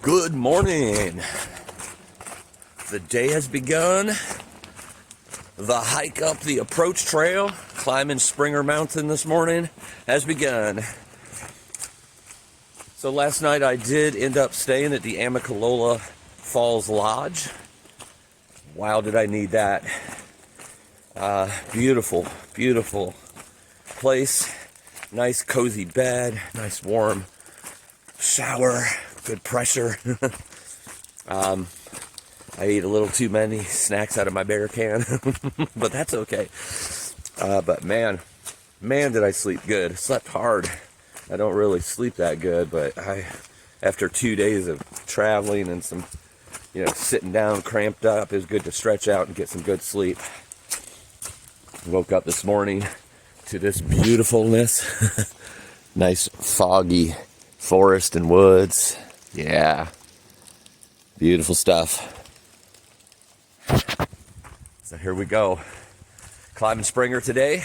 Good morning. The day has begun. The hike up the approach trail, climbing Springer Mountain this morning, has begun. So last night I did end up staying at the Amicalola Falls Lodge. Wow, did I need that. Beautiful, beautiful place. Nice cozy bed, nice warm shower, good pressure. I ate a little too many snacks out of my bear can, but that's okay. But man, did I sleep good. Slept hard. I don't really sleep that good, but after 2 days of traveling and some, sitting down, cramped up, it was good to stretch out and get some good sleep. Woke up this morning to this beautifulness. Nice foggy forest and woods. Yeah. Beautiful stuff. So here we go. Climbing Springer today.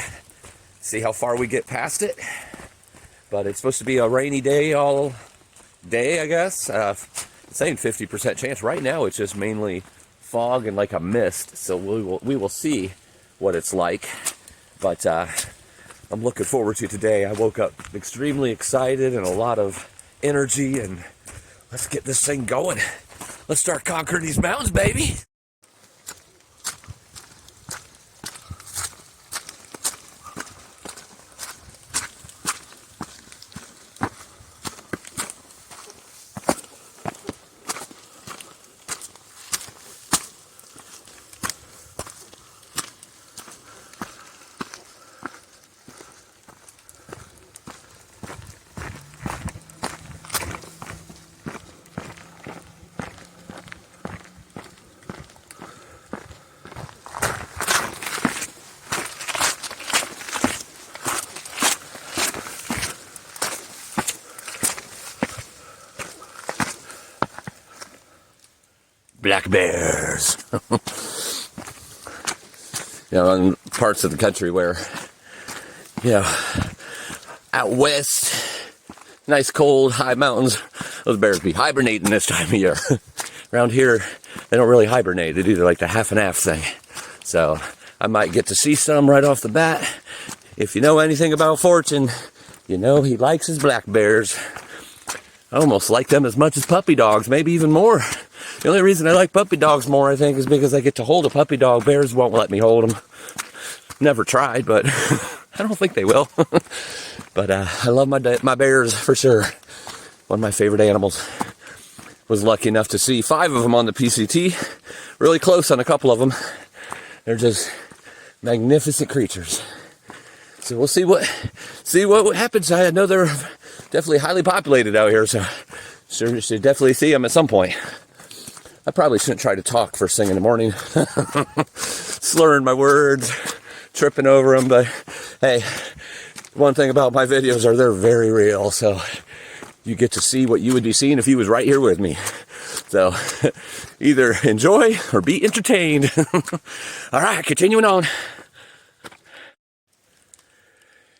See how far we get past it. But it's supposed to be a rainy day all day, I guess. It's saying 50% chance. Right now it's just mainly fog and like a mist. So we will see what it's like. But I'm looking forward to today. I woke up extremely excited and a lot of energy, and let's get this thing going. Let's start conquering these mountains, baby. Black bears. In parts of the country where, out west, nice cold, high mountains, those bears be hibernating this time of year. Around here, they don't really hibernate. They do like the half and half thing. So I might get to see some right off the bat. If you know anything about Fortune, he likes his black bears. I almost like them as much as puppy dogs, maybe even more. The only reason I like puppy dogs more, I think, is because I get to hold a puppy dog. Bears won't let me hold them. Never tried, but I don't think they will. But I love my bears for sure. One of my favorite animals. Was lucky enough to see 5 of them on the PCT. Really close on a couple of them. They're just magnificent creatures. So we'll see what happens. I know they're definitely highly populated out here, so should definitely see them at some point. I probably shouldn't try to talk first thing in the morning. Slurring my words, tripping over them, but hey, one thing about my videos are they're very real, so you get to see what you would be seeing if you was right here with me. So either enjoy or be entertained. All right, continuing on.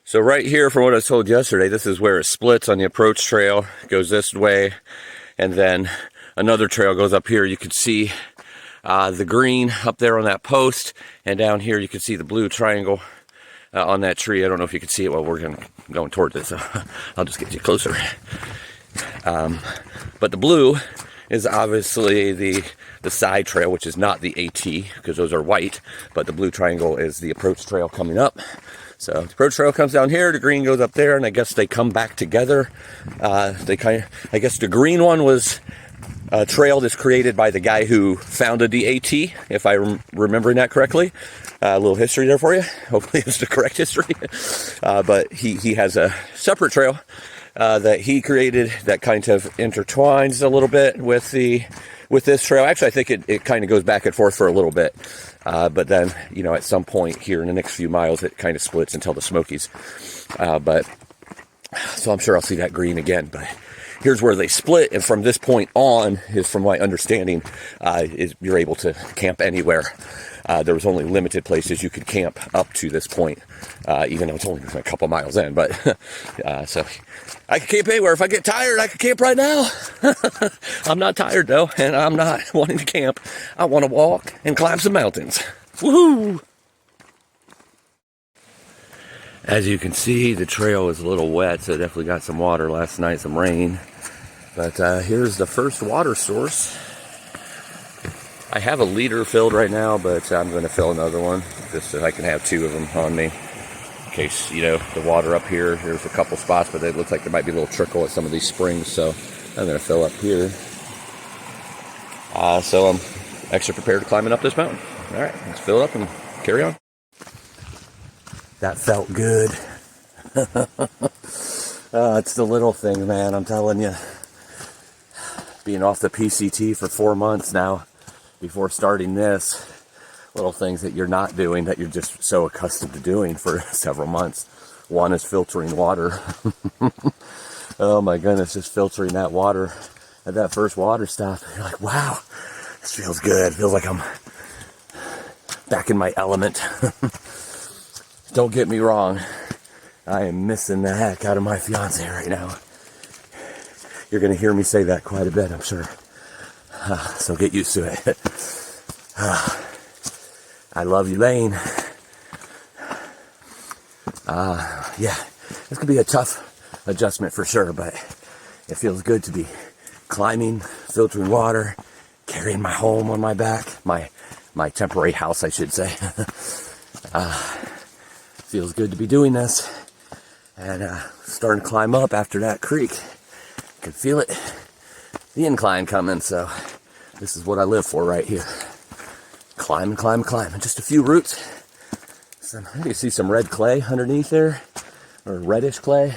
So right here, from what I was told yesterday, this is where it splits on the approach trail. It goes this way, and then another trail goes up here. You can see the green up there on that post, and down here you can see the blue triangle on that tree. I don't know if you can see it while we're going towards it, so I'll just get you closer. But the blue is obviously the side trail, which is not the AT, because those are white, but the blue triangle is the approach trail coming up. So the approach trail comes down here, the green goes up there, and I guess they come back together. I guess the green one was a trail that's created by the guy who founded the AT, if I'm remembering that correctly. A little history there for you. Hopefully it's the correct history. But he has a separate trail that he created that kind of intertwines a little bit with this trail. Actually, I think it kind of goes back and forth for a little bit. But then, at some point here in the next few miles, it kind of splits until the Smokies. So I'm sure I'll see that green again. But here's where they split, and from this point on, is from my understanding, is you're able to camp anywhere. There was only limited places you could camp up to this point, even though it's only a couple miles in. But so I can camp anywhere. If I get tired, I can camp right now. I'm not tired though, and I'm not wanting to camp. I want to walk and climb some mountains. Woohoo! As you can see, the trail is a little wet, so it definitely got some water last night, some rain. But here's the first water source. I have a liter filled right now, but I'm going to fill another one just so I can have 2 of them on me. In case, you know, the water up here, there's a couple spots, but it looks like there might be a little trickle at some of these springs, so I'm going to fill up here. So I'm extra prepared to climbing up this mountain. All right, let's fill it up and carry on. That felt good. It's the little thing, man, I'm telling you. Being off the PCT for 4 months now, before starting this, little things that you're not doing that you're just so accustomed to doing for several months. One is filtering water. Oh my goodness, just filtering that water at that first water stop. You're like, wow, this feels good. Feels like I'm back in my element. Don't get me wrong, I am missing the heck out of my fiance right now. You're going to hear me say that quite a bit, I'm sure. So get used to it. I love you, Lane. Yeah, this could be a tough adjustment for sure, but it feels good to be climbing, filtering water, carrying my home on my back, my temporary house, I should say. Feels good to be doing this, and starting to climb up after that creek. Can feel it, the incline coming, so this is what I live for right here. Climb and climb and climb, and just a few roots. You can see some red clay underneath there, or reddish clay.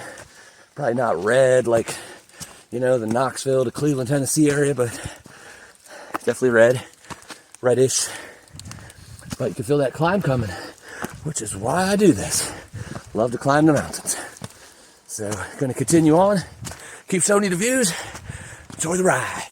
Probably not red like, you know, the Knoxville to Cleveland, Tennessee area, but definitely reddish. But you can feel that climb coming, which is why I do this. Love to climb the mountains. So, gonna continue on. Keep showing you the views. Enjoy the ride.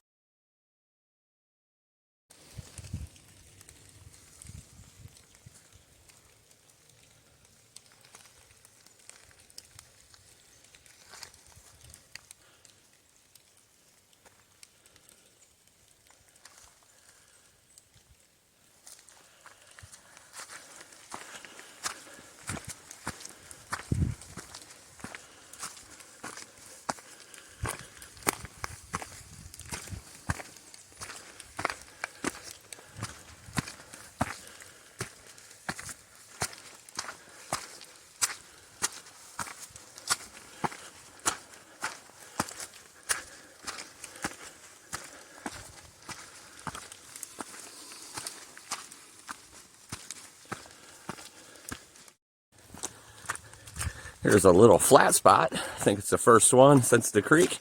Here's a little flat spot. I think it's the first one since the creek.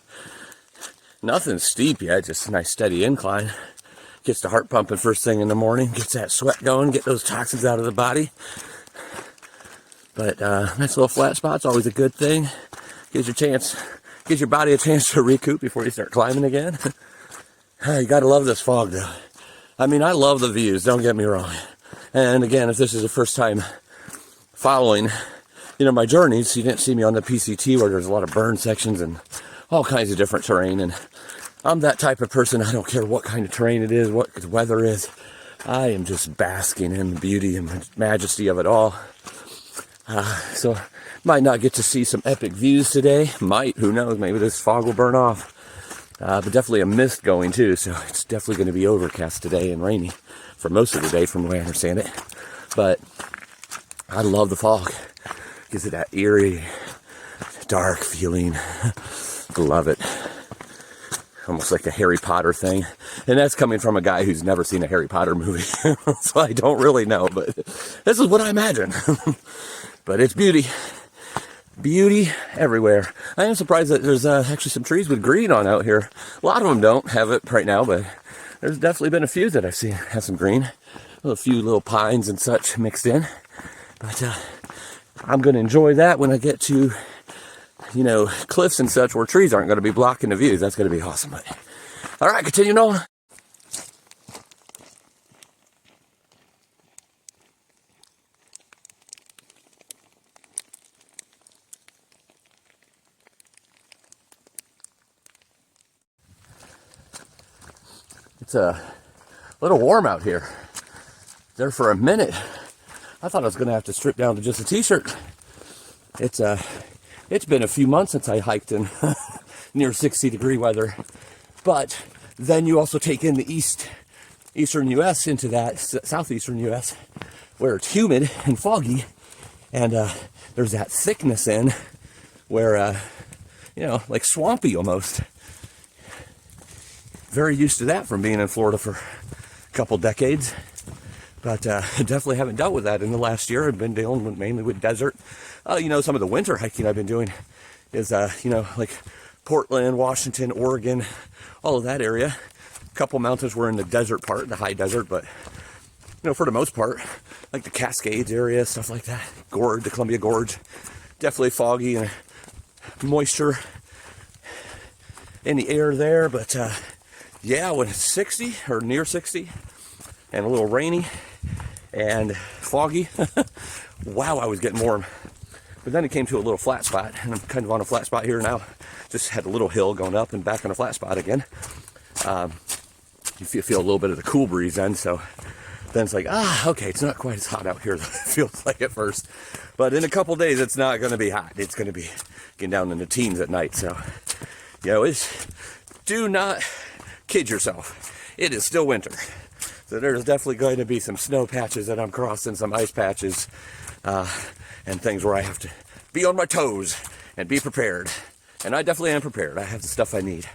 Nothing steep yet, just a nice steady incline. Gets the heart pumping first thing in the morning, gets that sweat going, get those toxins out of the body. But nice little flat spot's always a good thing. Gives your body a chance to recoup before you start climbing again. You gotta love this fog though. I mean, I love the views, don't get me wrong. And again, if this is the first time following, you know, my journeys, you didn't see me on the PCT where there's a lot of burn sections and all kinds of different terrain. And I'm that type of person, I don't care what kind of terrain it is, what the weather is. I am just basking in the beauty and majesty of it all. So might not get to see some epic views today. Might, who knows, maybe this fog will burn off. But definitely a mist going too, so it's definitely going to be overcast today and rainy for most of the day from the way I understand it. But I love the fog. Gives it that eerie, dark feeling. Love it. Almost like a Harry Potter thing. And that's coming from a guy who's never seen a Harry Potter movie. So I don't really know, but this is what I imagine. But it's beauty. Beauty everywhere. I am surprised that there's actually some trees with green on out here. A lot of them don't have it right now, but there's definitely been a few that I've seen have some green. A few little pines and such mixed in. But I'm going to enjoy that when I get to you know, cliffs and such where trees aren't going to be blocking the views. That's going to be awesome. All right, continuing on. It's a little warm out here. There for a minute, I thought I was going to have to strip down to just a t-shirt. It's been a few months since I hiked in near 60-degree weather. But then you also take in the eastern U.S. into that southeastern U.S. where it's humid and foggy, and there's that thickness in where you know, like swampy almost. Very used to that from being in Florida for a couple decades, but definitely haven't dealt with that in the last year. I've been dealing with, mainly with desert. You know, some of the winter hiking I've been doing is, you know, like Portland, Washington, Oregon, all of that area. A couple mountains were in the desert part, the high desert, but, you know, for the most part, like the Cascades area, stuff like that. Gorge, the Columbia Gorge, definitely foggy and moisture in the air there, but yeah, when it's 60 or near 60 and a little rainy and foggy, wow, I was getting warm. But then it came to a little flat spot, and I'm kind of on a flat spot here now. Just had a little hill going up and back on a flat spot again. You feel a little bit of the cool breeze then, so then it's like, okay, it's not quite as hot out here as it feels like at first. But in a couple days, it's not going to be hot. It's going to be getting down in the teens at night. So, you know, do not kid yourself. It is still winter. So there's definitely going to be some snow patches that I'm crossing, some ice patches, and things where I have to be on my toes and be prepared. And I definitely am prepared. I have the stuff I need.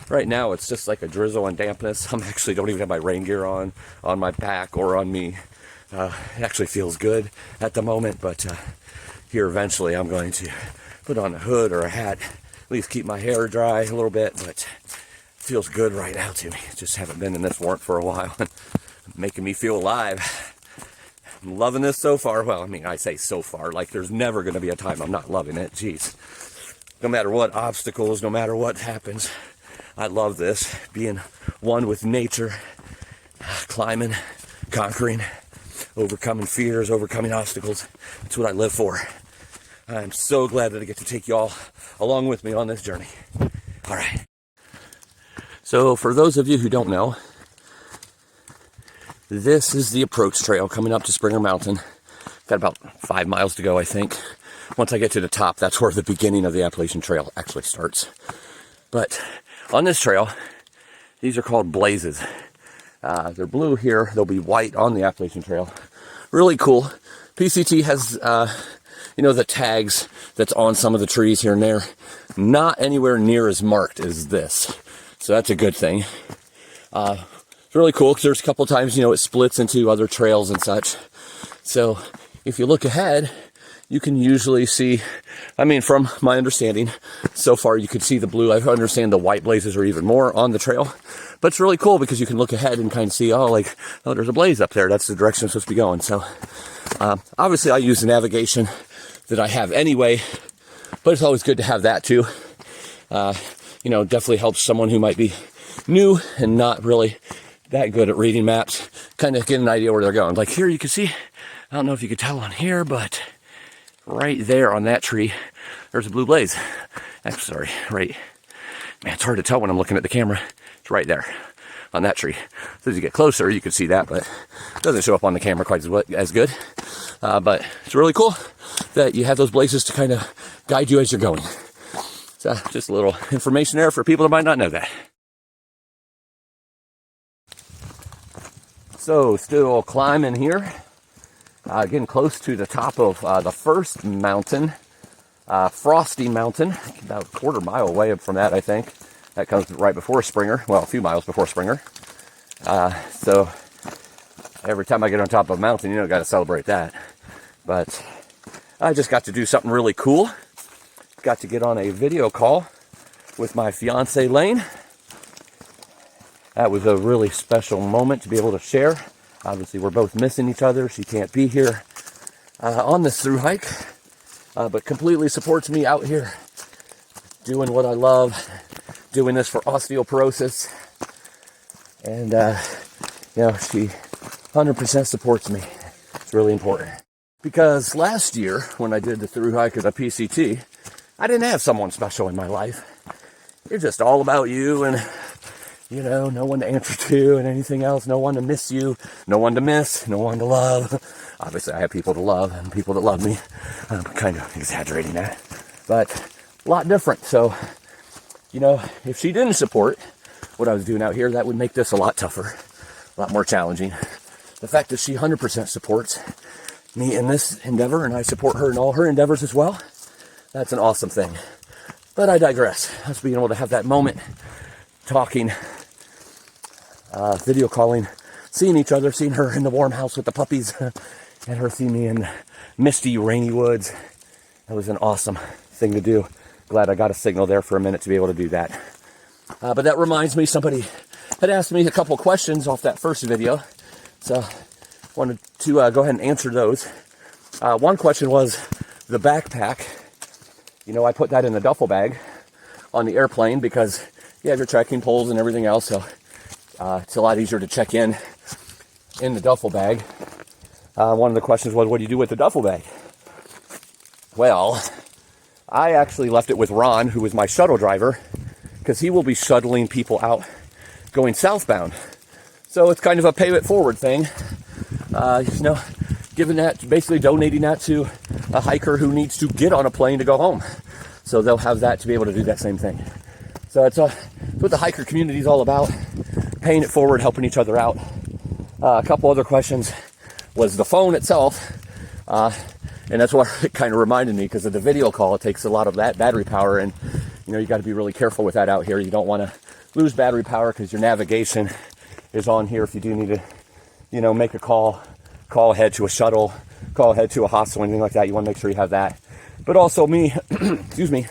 Right now, it's just like a drizzle and dampness. I actually don't even have my rain gear on my back or on me. It actually feels good at the moment, but here eventually I'm going to put on a hood or a hat, at least keep my hair dry a little bit, but it feels good right now to me. Just haven't been in this warmth for a while, and making me feel alive. I'm loving this so far. Well, I mean, I say so far, like there's never going to be a time I'm not loving it. Jeez. No matter what obstacles, no matter what happens, I love this. Being one with nature, climbing, conquering, overcoming fears, overcoming obstacles. That's what I live for. I'm so glad that I get to take y'all along with me on this journey. All right. So for those of you who don't know, this is the approach trail coming up to Springer Mountain. Got about 5 miles to go, I think. Once I get to the top, that's where the beginning of the Appalachian Trail actually starts. But on this trail, these are called blazes. They're blue here. They'll be white on the Appalachian Trail. Really cool. PCT has, you know, the tags that's on some of the trees here and there. Not anywhere near as marked as this. So that's a good thing. It's really cool because there's a couple times, you know, it splits into other trails and such. So if you look ahead, you can usually see, I mean, from my understanding, so far you can see the blue. I understand the white blazes are even more on the trail. But it's really cool because you can look ahead and kind of see, oh, there's a blaze up there. That's the direction I'm supposed to be going. So obviously I use the navigation that I have anyway, but it's always good to have that too. You know, definitely helps someone who might be new and not really that good at reading maps, kind of get an idea where they're going. Like here you can see, I don't know if you could tell on here, but right there on that tree, there's a blue blaze. I'm sorry, right. Man, it's hard to tell when I'm looking at the camera. It's right there on that tree. So as you get closer, you can see that, but it doesn't show up on the camera quite as good. But it's really cool that you have those blazes to kind of guide you as you're going. So just a little information there for people that might not know that. So still climbing here. Getting close to the top of the first mountain, Frosty Mountain, about a quarter mile away from that, I think. That comes right before Springer, well, a few miles before Springer. So every time I get on top of a mountain, you know, got to celebrate that. But I just got to do something really cool. Got to get on a video call with my fiance, Lane. That was a really special moment to be able to share. Obviously, we're both missing each other. She can't be here on this through hike. but completely supports me out here doing what I love, doing this for osteoporosis. And, she 100% supports me. It's really important. Because last year, when I did the Thru-Hike as a PCT, I didn't have someone special in my life. You're just all about you and, no one to answer to and anything else. No one to miss you. No one to miss. No one to love. Obviously, I have people to love and people that love me. I'm kind of exaggerating that. But a lot different. So, if she didn't support what I was doing out here, that would make this a lot tougher. A lot more challenging. The fact that she 100% supports me in this endeavor, and I support her in all her endeavors as well, that's an awesome thing. But I digress. Us being able to have that moment, talking, video calling, seeing each other, seeing her in the warm house with the puppies, and her seeing me in misty, rainy woods. That was an awesome thing to do. Glad I got a signal there for a minute to be able to do that. But that reminds me, somebody had asked me a couple questions off that first video. So I wanted to go ahead and answer those. One question was the backpack. I put that in the duffel bag on the airplane because you have your trekking poles and everything else. So it's a lot easier to check in the duffel bag. One of the questions was, what do you do with the duffel bag? Well, I actually left it with Ron, who was my shuttle driver, because he will be shuttling people out going southbound. So it's kind of a pay it forward thing. Giving that, basically donating that to a hiker who needs to get on a plane to go home. So they'll have that to be able to do that same thing. So it's what the hiker community is all about, paying it forward, helping each other out. A couple other questions was the phone itself. And that's what it kind of reminded me, because of the video call, it takes a lot of that battery power, and you got to be really careful with that out here. You don't want to lose battery power because your navigation is on here if you do need to, make a call ahead to a shuttle, call ahead to a hostel, anything like that. You want to make sure you have that. But also me, excuse me,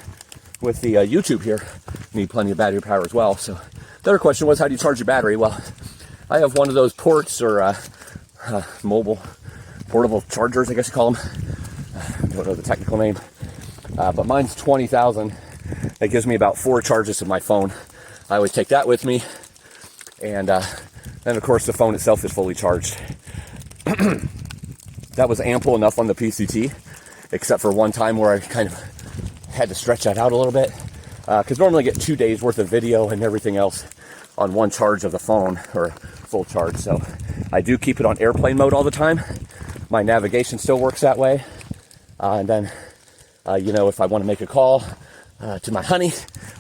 with the YouTube here, need plenty of battery power as well. So the other question was, how do you charge your battery? Well, I have one of those ports, or mobile portable chargers, I guess you call them. I don't know the technical name, but mine's 20,000. That gives me about 4 charges of my phone. I always take that with me, and then of course the phone itself is fully charged. That was ample enough on the PCT, except for one time where I kind of had to stretch that out a little bit, because normally I get 2 days worth of video and everything else on one charge of the phone, or full charge. So I do keep it on airplane mode all the time. My navigation still works that way. And then, if I want to make a call to my honey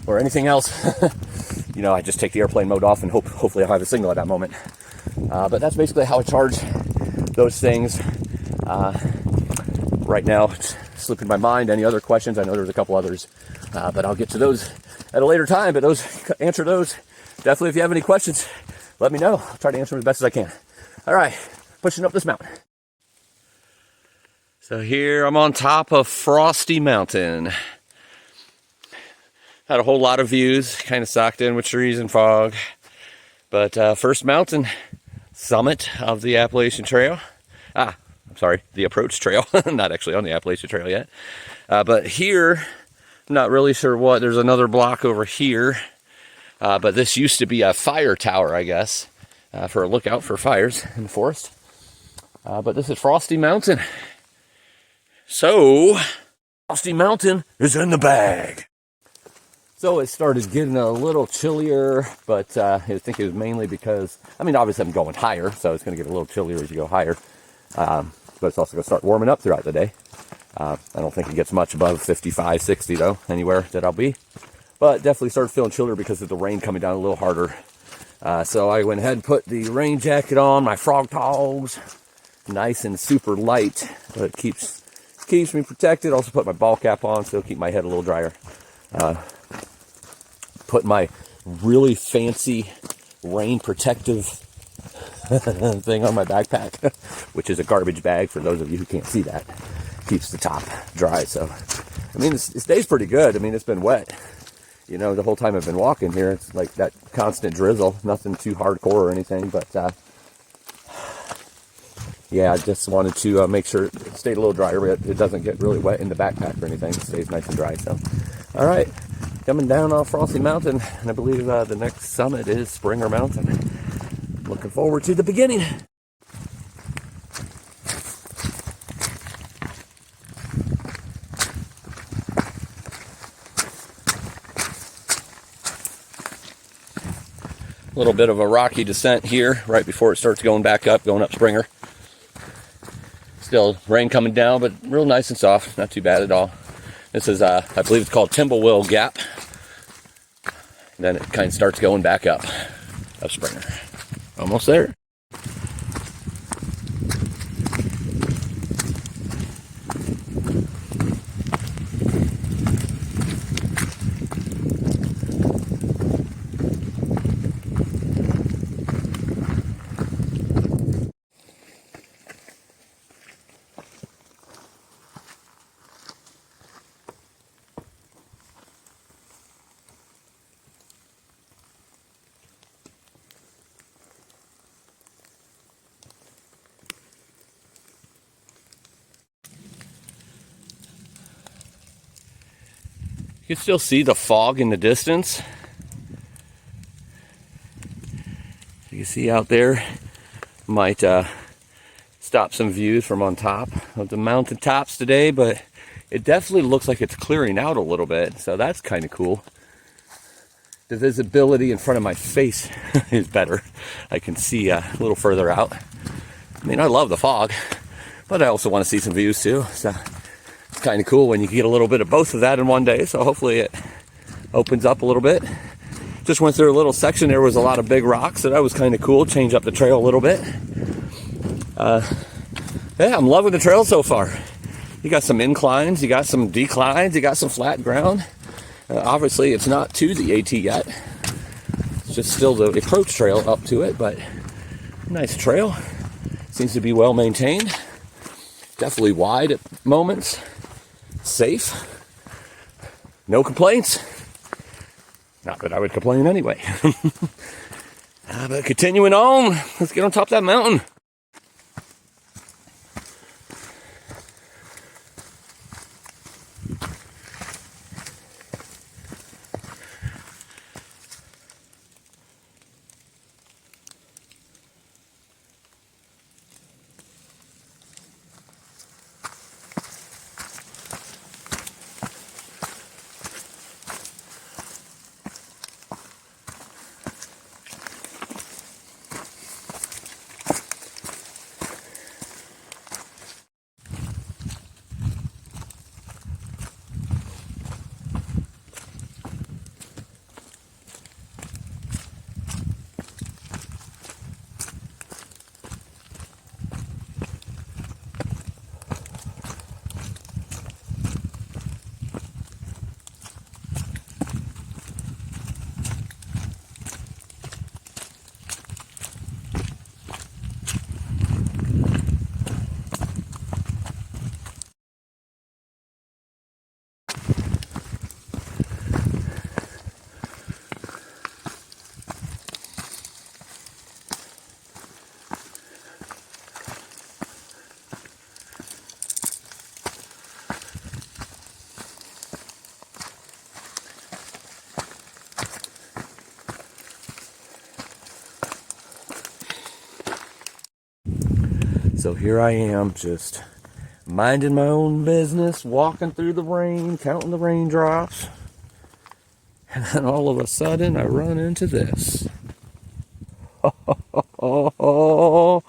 or anything else, I just take the airplane mode off and hopefully I'll have a signal at that moment. But that's basically how I charge those things. Right now, it's slipping my mind. Any other questions? I know there's a couple others, but I'll get to those at a later time. But answer those. Definitely, if you have any questions, let me know. I'll try to answer them as best as I can. All right, pushing up this mountain. So here I'm on top of Frosty Mountain. Had a whole lot of views, kind of socked in with trees and fog. But first mountain summit of the Appalachian Trail. I'm sorry, the approach trail. Not actually on the Appalachian Trail yet. But here, I'm not really sure what. There's another block over here. But this used to be a fire tower, I guess, for a lookout for fires in the forest. But this is Frosty Mountain. So, Frosty Mountain is in the bag. So it started getting a little chillier, but I think it was mainly because, obviously I'm going higher, so it's going to get a little chillier as you go higher. But it's also going to start warming up throughout the day. I don't think it gets much above 55, 60 though, anywhere that I'll be. But definitely started feeling chillier because of the rain coming down a little harder. So I went ahead and put the rain jacket on, my frog togs, nice and super light, but it keeps me protected. Also put my ball cap on, so it'll keep my head a little drier. Put my really fancy rain protective thing on my backpack, which is a garbage bag for those of you who can't see that. Keeps the top dry. So, this day's pretty good. It's been wet. The whole time I've been walking here, it's like that constant drizzle. Nothing too hardcore or anything, but yeah, I just wanted to make sure it stayed a little drier, but it doesn't get really wet in the backpack or anything. It stays nice and dry. So, all right, coming down off Frosty Mountain, and I believe the next summit is Springer Mountain. Looking forward to the beginning. A little bit of a rocky descent here right before it starts going back up, going up Springer. Still rain coming down, but real nice and soft. Not too bad at all. This is, I believe it's called Timberwell Gap. Then it kind of starts going back up Springer. Almost there. You can still see the fog in the distance. You can see out there, might stop some views from on top of the mountain tops today, but it definitely looks like it's clearing out a little bit, so that's kind of cool. The visibility in front of my face is better. I can see a little further out. I mean, I love the fog, but I also want to see some views too, so it's kind of cool when you get a little bit of both of that in one day. So hopefully it opens up a little bit. Just went through a little section. There was a lot of big rocks, so that was kind of cool. Change up the trail a little bit. Yeah, I'm loving the trail so far. You got some inclines, you got some declines, you got some flat ground. Obviously, it's not to the AT yet. It's just still the approach trail up to it, but nice trail. Seems to be well maintained. Definitely wide at moments. Safe. No complaints. Not that I would complain anyway. But continuing on, let's get on top of that mountain. So here I am, just minding my own business, walking through the rain, counting the raindrops. And then all of a sudden, I run into this. Oh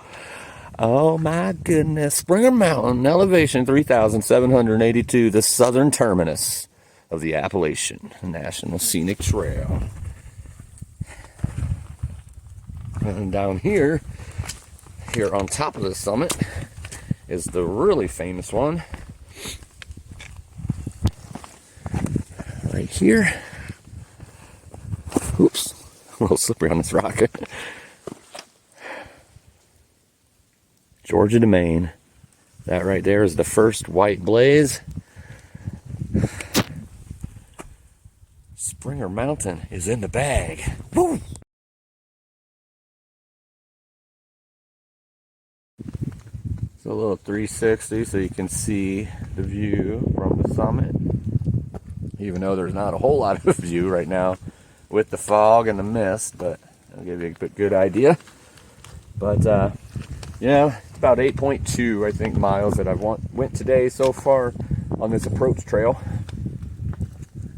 my goodness. Springer Mountain, elevation 3,782, the southern terminus of the Appalachian National Scenic Trail. And down here on top of the summit is the really famous one. Right here. Oops, a little slippery on this rock. Georgia to Maine. That right there is the first white blaze. Springer Mountain is in the bag. Woo! It's a little 360 so you can see the view from the summit. Even though there's not a whole lot of view right now with the fog and the mist, but I'll give you a good idea. But yeah, about 8.2 I think miles that I've went today so far on this approach trail.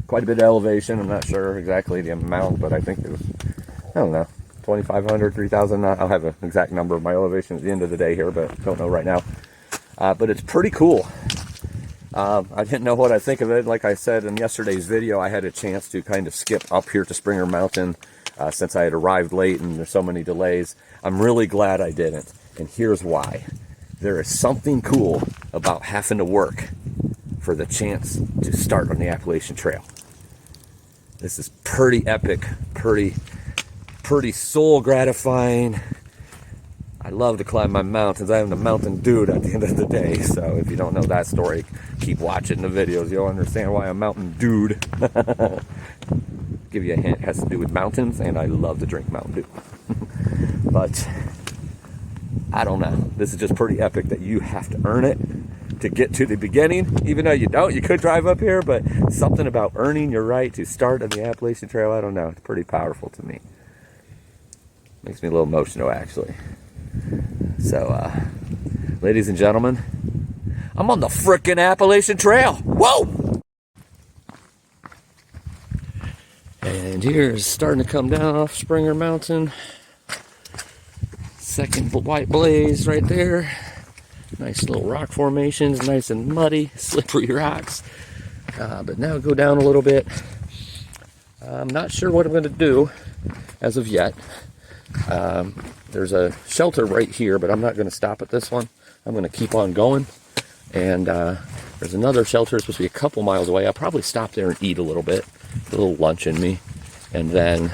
Quite a bit of elevation. I'm not sure exactly the amount, but I think it was, I don't know, 2,500, 3,000. I'll have an exact number of my elevation at the end of the day here, but don't know right now. But it's pretty cool. I didn't know what I think of it. Like I said in yesterday's video, I had a chance to kind of skip up here to Springer Mountain since I had arrived late and there's so many delays. I'm really glad I didn't, and here's why. There is something cool about having to work for the chance to start on the Appalachian Trail. This is pretty epic, pretty soul gratifying. I love to climb my mountains. I am the mountain dude at the end of the day. So if you don't know that story, keep watching the videos. You'll understand why I'm mountain dude. Give you a hint, it has to do with mountains, and I love to drink Mountain Dew. But I don't know. This is just pretty epic that you have to earn it to get to the beginning. Even though you don't, you could drive up here, but something about earning your right to start on the Appalachian Trail, I don't know. It's pretty powerful to me. Makes me a little emotional, actually. So, ladies and gentlemen, I'm on the frickin' Appalachian Trail. Whoa! And here's starting to come down off Springer Mountain. Second white blaze right there. Nice little rock formations, nice and muddy, slippery rocks. But now go down a little bit. I'm not sure what I'm going to do as of yet. There's a shelter right here, but I'm not going to stop at this one. I'm going to keep on going. And there's another shelter, it's supposed to be a couple miles away. I'll probably stop there and eat a little bit, a little lunch in me. And then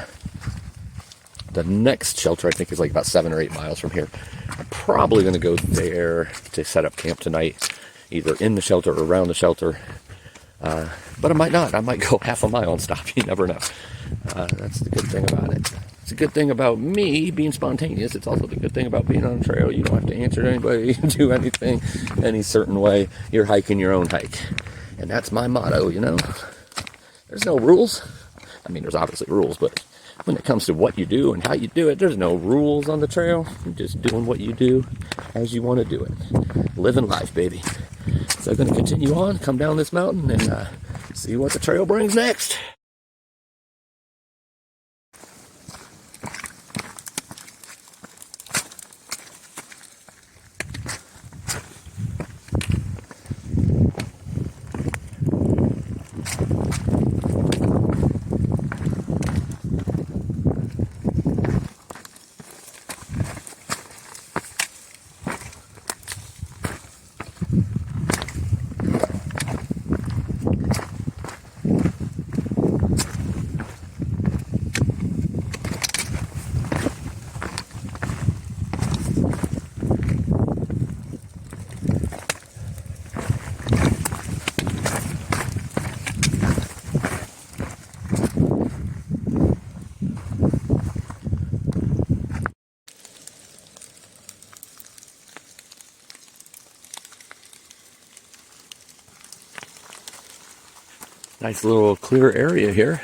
the next shelter, I think, is like about 7 or 8 miles from here. I'm probably going to go there to set up camp tonight, either in the shelter or around the shelter. But I might not. I might go half a mile and stop. You never know. That's the good thing about it. It's a good thing about me being spontaneous. It's also the good thing about being on a trail. You don't have to answer to anybody, do anything any certain way. You're hiking your own hike. And that's my motto, you know. There's no rules. I mean, there's obviously rules, but when it comes to what you do and how you do it, there's no rules on the trail. You're just doing what you do as you want to do it. Living life, baby. So I'm going to continue on, come down this mountain, and see what the trail brings next. Nice little clear area here.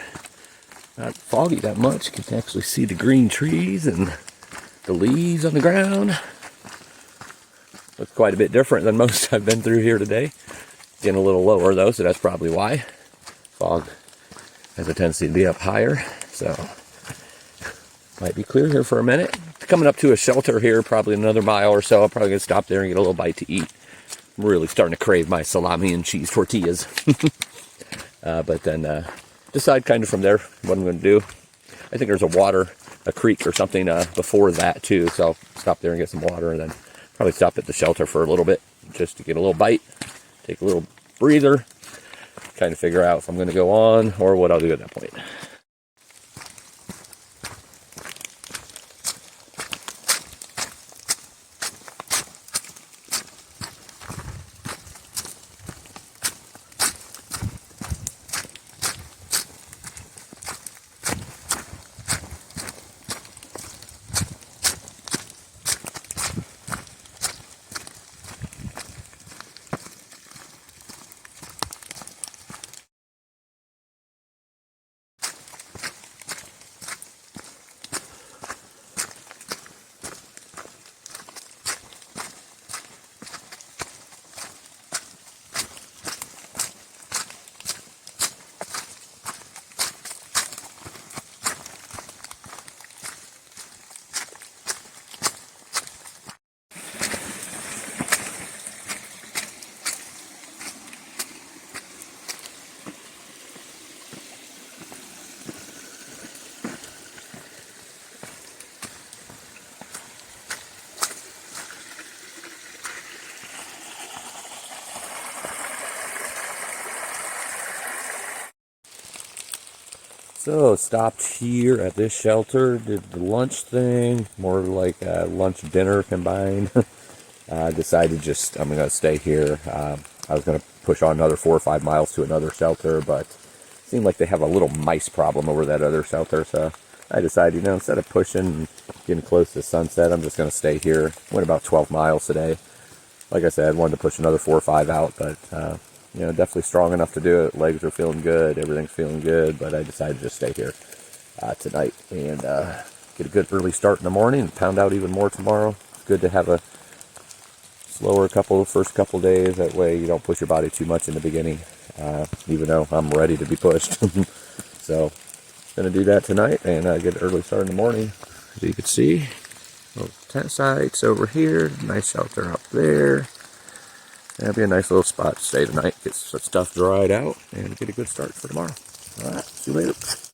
Not foggy that much. You can actually see the green trees and the leaves on the ground. Looks quite a bit different than most I've been through here today. Getting a little lower though, so that's probably why. Fog has a tendency to be up higher, so might be clear here for a minute. Coming up to a shelter here, probably another mile or so. I'm probably gonna stop there and get a little bite to eat. I'm really starting to crave my salami and cheese tortillas. But then decide kind of from there what I'm going to do. I think there's a creek or something before that too, so I'll stop there and get some water, and then probably stop at the shelter for a little bit just to get a little bite, take a little breather, kind of figure out if I'm going to go on or what I'll do at that point. So stopped here at this shelter, did the lunch thing, more like lunch dinner combined. Decided I'm going to stay here. I was going to push on another 4 or 5 miles to another shelter, but it seemed like they have a little mice problem over that other shelter, so I decided, instead of pushing and getting close to sunset, I'm just going to stay here. Went about 12 miles today. Like I said, I wanted to push another 4 or 5 out, but definitely strong enough to do it. Legs are feeling good, everything's feeling good, but I decided to just stay here tonight and get a good early start in the morning and pound out even more tomorrow. It's good to have a slower first couple days. That way you don't push your body too much in the beginning, even though I'm ready to be pushed. So going to do that tonight and get an early start in the morning. As you can see, little tent sites over here, nice shelter up there. That'll be a nice little spot to stay tonight, get some stuff dried out, and get a good start for tomorrow. All right, see you later.